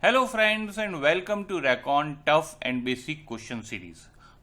Hello friends and welcome to reckon tough and basic question series.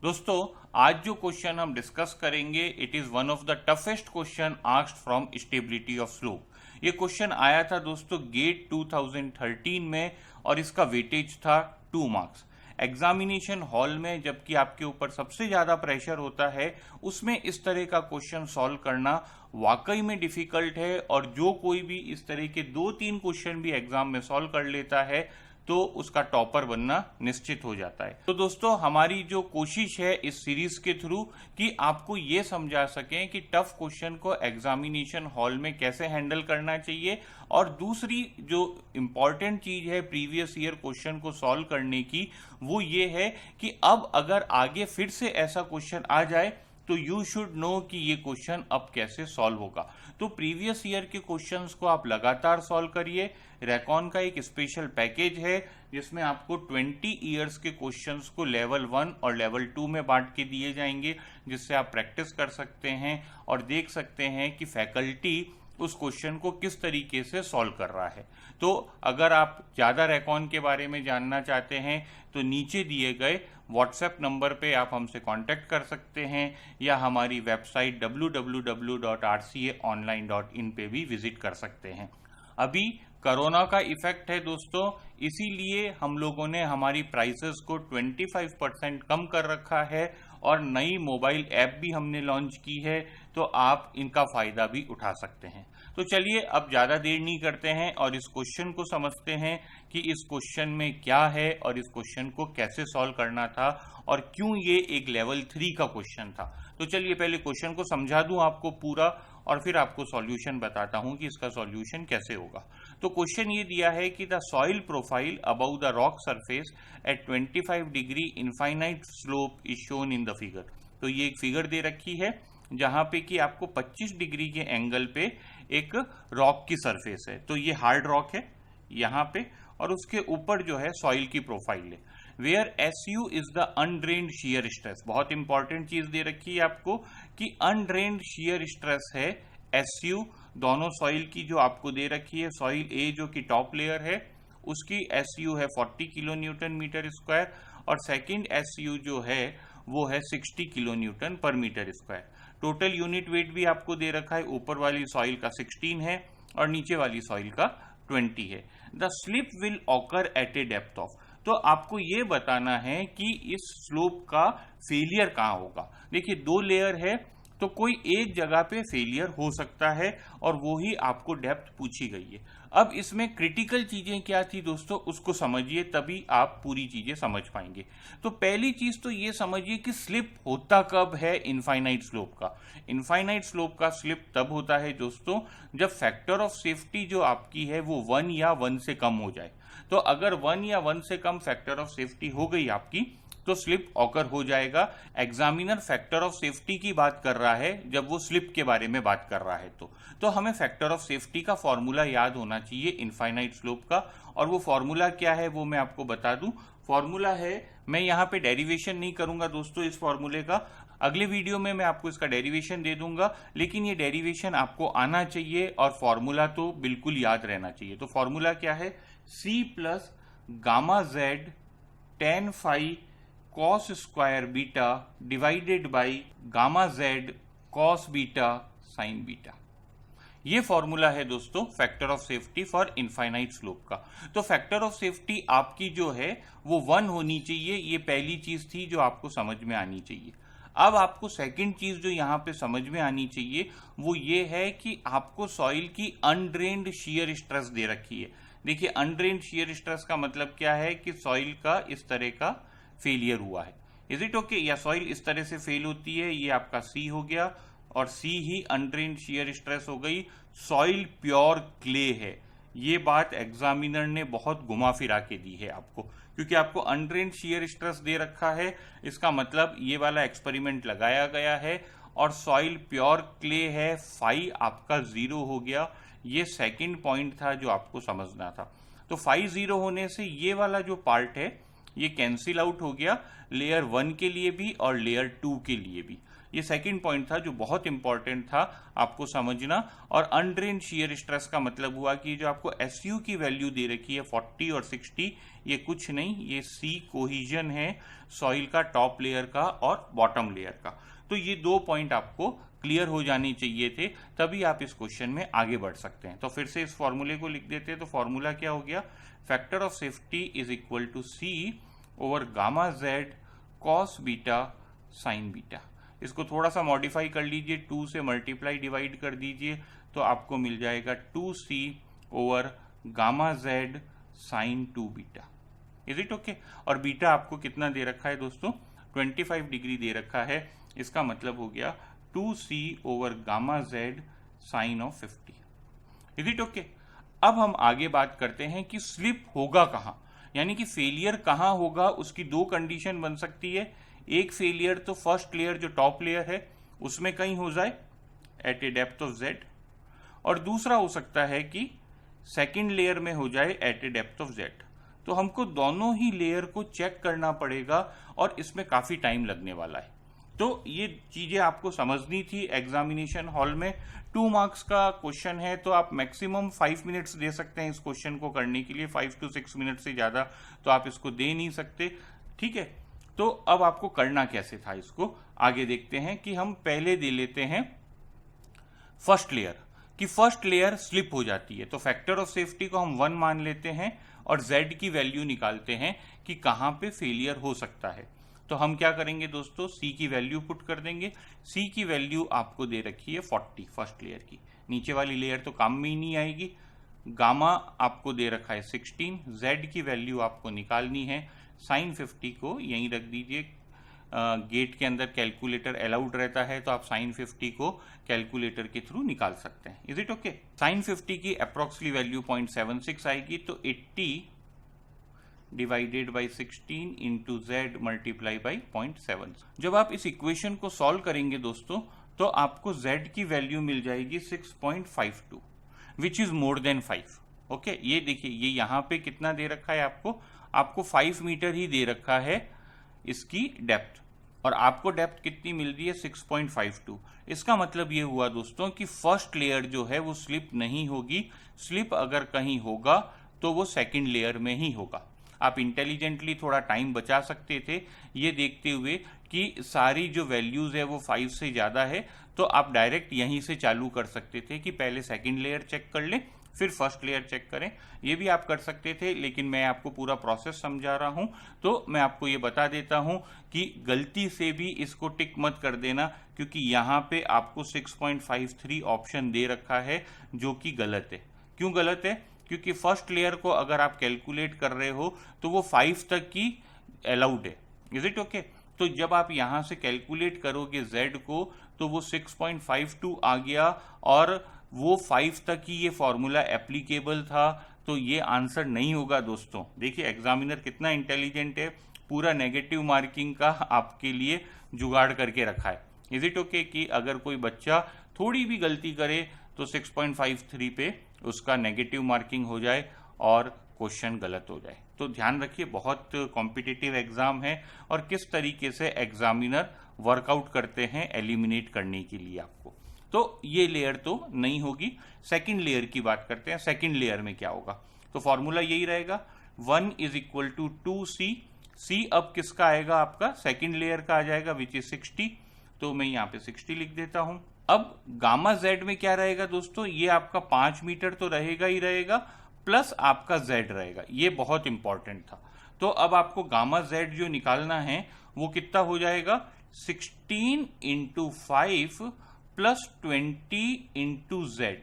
दोस्तों, आज जो question हम डिस्कस करेंगे it is one of the toughest question asked from stability of slope. ये question आया था दोस्तों गेट 2013 में और इसका वेटेज था 2 मार्क्स। एग्जामिनेशन हॉल में जबकि आपके ऊपर सबसे ज़्यादा प्रेशर होता है उसमें इस तरह का क्वेश्चन सॉल्व करना वाकई में डिफ़िकल्ट है, और जो कोई भी इस तरह के 2-3 क्वेश्चन भी एग्जाम में सॉल्व कर लेता है तो उसका टॉपर बनना निश्चित हो जाता है। तो दोस्तों, हमारी जो कोशिश है इस सीरीज के थ्रू कि आपको ये समझा सकें कि टफ क्वेश्चन को एग्जामिनेशन हॉल में कैसे हैंडल करना चाहिए, और दूसरी जो इम्पॉर्टेंट चीज है प्रीवियस ईयर क्वेश्चन को सॉल्व करने की वो ये है कि अब अगर आगे फिर से ऐसा क्वेश्चन आ जाए तो यू शुड नो कि ये क्वेश्चन अब कैसे सॉल्व होगा। तो प्रीवियस ईयर के क्वेश्चंस को आप लगातार सॉल्व करिए। रैकॉन का एक स्पेशल पैकेज है जिसमें आपको 20 ईयर्स के क्वेश्चंस को लेवल 1 और लेवल 2 में बांट के दिए जाएंगे, जिससे आप प्रैक्टिस कर सकते हैं और देख सकते हैं कि फैकल्टी उस क्वेश्चन को किस तरीके से सॉल्व कर रहा है। तो अगर आप ज़्यादा रैकॉन के बारे में जानना चाहते हैं तो नीचे दिए गए व्हाट्सएप नंबर पे आप हमसे कांटेक्ट कर सकते हैं, या हमारी वेबसाइट www.rcaonline.in पे भी विजिट कर सकते हैं। अभी कोरोना का इफेक्ट है दोस्तों, इसीलिए हम लोगों ने हमारी प्राइसेस को 25% कम कर रखा है और नई मोबाइल ऐप भी हमने लॉन्च की है, तो आप इनका फायदा भी उठा सकते हैं। तो चलिए अब ज़्यादा देर नहीं करते हैं और इस क्वेश्चन को समझते हैं कि इस क्वेश्चन में क्या है और इस क्वेश्चन को कैसे सॉल्व करना था और क्यों ये एक लेवल 3 का क्वेश्चन था। तो चलिए पहले क्वेश्चन को समझा दूं आपको पूरा और फिर आपको सॉल्यूशन बताता हूं कि इसका सॉल्यूशन कैसे होगा। तो क्वेश्चन ये दिया है कि the soil profile above the rock surface at 25 degree infinite slope is shown in the figure. तो ये एक फिगर दे रखी है जहां पे कि आपको 25 डिग्री के एंगल पे एक रॉक की सरफेस है। तो ये हार्ड रॉक है यहाँ पे, और उसके ऊपर जो है सॉइल की प्रोफाइल है। Where SU is the undrained shear stress. बहुत इंपॉर्टेंट चीज दे रखी है आपको कि अनड्रेन्ड शियर स्ट्रेस है SU। दोनों सॉइल की जो आपको दे रखी है, सॉइल A जो कि टॉप लेयर है उसकी SU है 40 किलो न्यूटन मीटर स्क्वायर, और सेकंड SU जो है वो है 60 kilo newton per metre square. Total unit weight भी आपको दे रखा है, ऊपर वाली सॉइल का 16 है और नीचे वाली सॉइल का 20 है। The slip will occur eight a depth of. तो आपको ये बताना है कि इस स्लोप का फेलियर कहाँ होगा। देखिए 2 लेयर है तो कोई एक जगह पे फेलियर हो सकता है और वो ही आपको डेप्थ पूछी गई है। अब इसमें क्रिटिकल चीजें क्या थी दोस्तों उसको समझिए, तभी आप पूरी चीजें समझ पाएंगे। तो पहली चीज तो ये समझिए कि स्लिप होता कब है इनफाइनाइट स्लोप का। इनफाइनाइट स्लोप का स्लिप तब होता है दोस्तों जब फैक्टर ऑफ सेफ्टी जो आपकी है वो 1 या 1 से कम हो जाए। तो अगर 1 या 1 से कम फैक्टर ऑफ सेफ्टी हो गई आपकी तो स्लिप ऑकर हो जाएगा। एग्जामिनर फैक्टर ऑफ सेफ्टी की बात कर रहा है जब वो स्लिप के बारे में बात कर रहा है। तो हमें फैक्टर ऑफ सेफ्टी का फॉर्मूला याद होना चाहिए इनफाइनाइट स्लोप का, और वो फॉर्मूला क्या है वो मैं आपको बता दूं। फॉर्मूला है, मैं यहाँ पे डेरिवेशन नहीं करूंगा दोस्तों इस फॉर्मूले का, अगले वीडियो में मैं आपको इसका डेरिवेशन दे दूंगा, लेकिन ये डेरिवेशन आपको आना चाहिए और फॉर्मूला तो बिल्कुल याद रहना चाहिए। तो फॉर्मूला क्या है, C plus gamma z tan phi cos square beta divided by gamma z cos beta sine beta. ये फॉर्मूला है दोस्तों factor of safety for infinite slope का। तो फैक्टर ऑफ सेफ्टी आपकी जो है वो 1 होनी चाहिए, ये पहली चीज थी जो आपको समझ में आनी चाहिए। अब आपको सेकंड चीज जो यहाँ पे समझ में आनी चाहिए वो ये है कि आपको सॉइल की अनड्रेन्ड शियर स्ट्रेस दे रखी है। देखिए अनड्रेन्ड शियर स्ट्रेस का मतलब क्या है कि सॉइल का इस तरह का फेलियर हुआ है। इज इट ओके, या सॉइल इस तरह से फेल होती है, ये आपका C हो गया और C ही अनड्रेन्ड शियर स्ट्रेस हो गई। सॉइल प्योर क्ले है, ये बात एग्जामिनर ने बहुत घुमा फिरा के दी है आपको, क्योंकि आपको अनड्रेन्ड शियर स्ट्रेस दे रखा है। इसका मतलब ये वाला एक्सपेरिमेंट लगाया गया है और सॉइल प्योर क्ले है, फाई आपका 0 हो गया। ये सेकंड पॉइंट था जो आपको समझना था। तो फाई 0 होने से ये वाला जो पार्ट है ये कैंसिल आउट हो गया लेयर 1 के लिए भी और लेयर 2 के लिए भी। ये सेकंड पॉइंट था जो बहुत इंपॉर्टेंट था आपको समझना। और अनड्रेन शियर स्ट्रेस का मतलब हुआ कि जो आपको SU की वैल्यू दे रखी है 40 और 60, ये कुछ नहीं, ये C कोहिजन है सॉइल का, टॉप लेयर का और बॉटम लेयर का। तो ये 2 पॉइंट आपको क्लियर हो जाने चाहिए थे, तभी आप इस क्वेश्चन में आगे बढ़ सकते हैं। तो फिर से इस फॉर्मूले को लिख देते हैं। तो फॉर्मूला क्या हो गया, factor of safety is equal to C over gamma Z cos beta sine beta. इसको थोड़ा सा मॉडिफाई कर लीजिए, 2 से मल्टीप्लाई डिवाइड कर दीजिए तो आपको मिल जाएगा 2C over gamma Z sine 2 beta. Is it okay? और बीटा आपको कितना दे रखा है दोस्तों, 25 डिग्री दे रखा है। इसका मतलब हो गया 2C over gamma Z sine of 50। Is it okay? अब हम आगे बात करते हैं कि स्लिप होगा कहां, यानी कि फेलियर कहां होगा। उसकी 2 कंडीशन बन सकती है। एक फेलियर तो फर्स्ट लेयर जो टॉप लेयर है उसमें कहीं हो जाए at a depth of Z, और दूसरा हो सकता है कि सेकेंड लेयर में हो जाए at a depth of Z। तो हमको दोनों ही लेयर को चेक करना पड़ेगा और इसमें काफी टाइम लगने वाला है। तो ये चीजें आपको समझनी थी। एग्जामिनेशन हॉल में 2 मार्क्स का क्वेश्चन है, तो आप मैक्सिमम 5 मिनट्स दे सकते हैं इस क्वेश्चन को करने के लिए। 5 to 6 मिनट से ज्यादा तो आप इसको दे नहीं सकते, ठीक है। तो अब आपको करना कैसे था, इसको आगे देखते हैं। कि हम पहले दे लेते हैं फर्स्ट लेयर, कि फर्स्ट लेयर स्लिप हो जाती है, तो फैक्टर ऑफ सेफ्टी को हम 1 मान लेते हैं और Z की वैल्यू निकालते हैं कि कहां पे फेलियर हो सकता है। तो हम क्या करेंगे दोस्तों, C की वैल्यू पुट कर देंगे। C की वैल्यू आपको दे रखी है 40 फर्स्ट लेयर की, नीचे वाली लेयर तो काम में ही नहीं आएगी। गामा आपको दे रखा है 16, Z की वैल्यू आपको निकालनी है। साइन 50 को यहीं रख दीजिए, गेट के अंदर कैलकुलेटर अलाउड रहता है, तो आप साइन 50 को कैलकुलेटर के थ्रू निकाल सकते हैं। Is it okay? साइन 50 की अप्रोक्सीमेट वैल्यू 0.76 आएगी, तो 80 divided by 16 into Z multiply by 0.7। जब आप इस इक्वेशन को सॉल्व करेंगे दोस्तों, तो आपको Z की वैल्यू मिल जाएगी 6.52, which is more than 5। Okay, ये देखिए, ये यहाँ पे कितना दे रखा है आपको 5 मीटर ही दे रखा है इसकी डेप्थ, और आपको डेप्थ कितनी मिल रही है 6.52। इसका मतलब ये हुआ दोस्तों कि फर्स्ट लेयर जो है वो स्लिप नहीं होगी। स्लिप अगर कहीं होगा तो वो सेकंड लेयर में ही होगा। आप इंटेलिजेंटली थोड़ा टाइम बचा सकते थे, ये देखते हुए कि सारी जो वैल्यूज है वो 5 से ज्यादा है, तो आप डायरेक्ट यहीं से चालू कर सकते थे कि पहले सेकंड लेयर चेक कर लें फिर फर्स्ट लेयर चेक करें। ये भी आप कर सकते थे, लेकिन मैं आपको पूरा प्रोसेस समझा रहा हूं, तो मैं आपको ये बता देता हूं कि गलती से भी इसको टिक मत कर देना, क्योंकि यहां पे आपको 6.53 ऑप्शन दे रखा है जो कि गलत है। क्यों गलत है? क्योंकि फर्स्ट लेयर को अगर आप कैलकुलेट कर रहे हो तो वो 5 तक की अलाउड है। Is it okay? तो जब आप यहां से कैलकुलेट करोगे Z को, तो वो 6.52 आ गया, और वो 5 तक ही ये फॉर्मूला एप्लीकेबल था, तो ये आंसर नहीं होगा दोस्तों। देखिए एग्जामिनर कितना इंटेलिजेंट है, पूरा नेगेटिव मार्किंग का आपके लिए जुगाड़ करके रखा है। इज इट ओके कि अगर कोई बच्चा थोड़ी भी गलती करे तो 6.53 पे उसका नेगेटिव मार्किंग हो जाए और क्वेश्चन गलत हो जाए। तो ध्यान रखिए, बहुत कॉम्पिटिटिव एग्जाम है और किस तरीके से एग्जामिनर वर्कआउट करते हैं एलिमिनेट करने के लिए आपको। तो ये लेयर तो नहीं होगी। सेकंड लेयर की बात करते हैं। सेकंड लेयर में क्या होगा, तो फॉर्मूला यही रहेगा 1 is equal to 2C। C अब किसका आएगा, आपका सेकंड लेयर का आ जाएगा, विच इज 60, तो मैं यहाँ पे 60 लिख देता हूं। अब गामा Z में क्या रहेगा दोस्तों, ये आपका 5 मीटर तो रहेगा ही रहेगा, प्लस आपका Z रहेगा। ये बहुत इंपॉर्टेंट था। तो अब आपको गामा Z जो निकालना है वो कितना हो जाएगा, 16 into 5 plus 20 into Z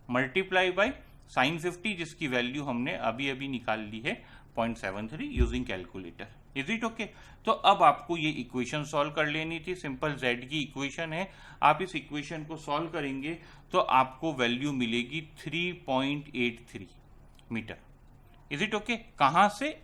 multiply by sine 50, जिसकी वैल्यू हमने अभी अभी निकाल ली है 0.73 using calculator. Is it okay? तो अब आपको ये इक्वेशन सॉल्व कर लेनी थी। सिंपल Z की इक्वेशन है, आप इस इक्वेशन को सॉल्व करेंगे तो आपको वैल्यू मिलेगी 3.83 मीटर। Is it okay? कहां से,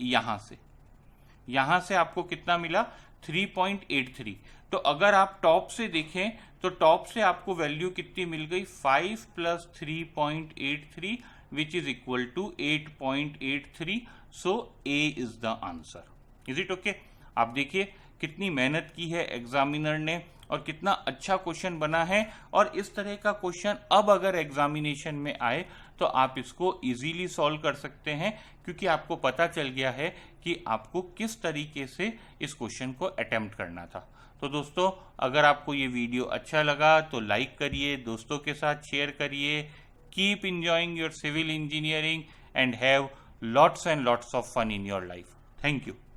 यहां से आपको कितना मिला, 3.83। तो अगर आप टॉप से देखें तो टॉप से आपको वैल्यू कितनी मिल गई, 5 plus 3.83 which is equal to 8.83। So A is the answer. Is it okay? आप देखिए कितनी मेहनत की है एग्जामिनर ने और कितना अच्छा क्वेश्चन बना है। और इस तरह का क्वेश्चन अब अगर एग्जामिनेशन में आए तो आप इसको इजीली सॉल्व कर सकते हैं, क्योंकि आपको पता चल गया है कि आपको किस तरीके से इस क्वेश्चन को अटेम्प्ट करना था। तो दोस्तों, अगर आपको ये वीडियो अच्छा लगा तो लाइक करिए, दोस्तों के साथ शेयर करिए। Keep enjoying your civil engineering and have lots and lots of fun in your life. Thank you.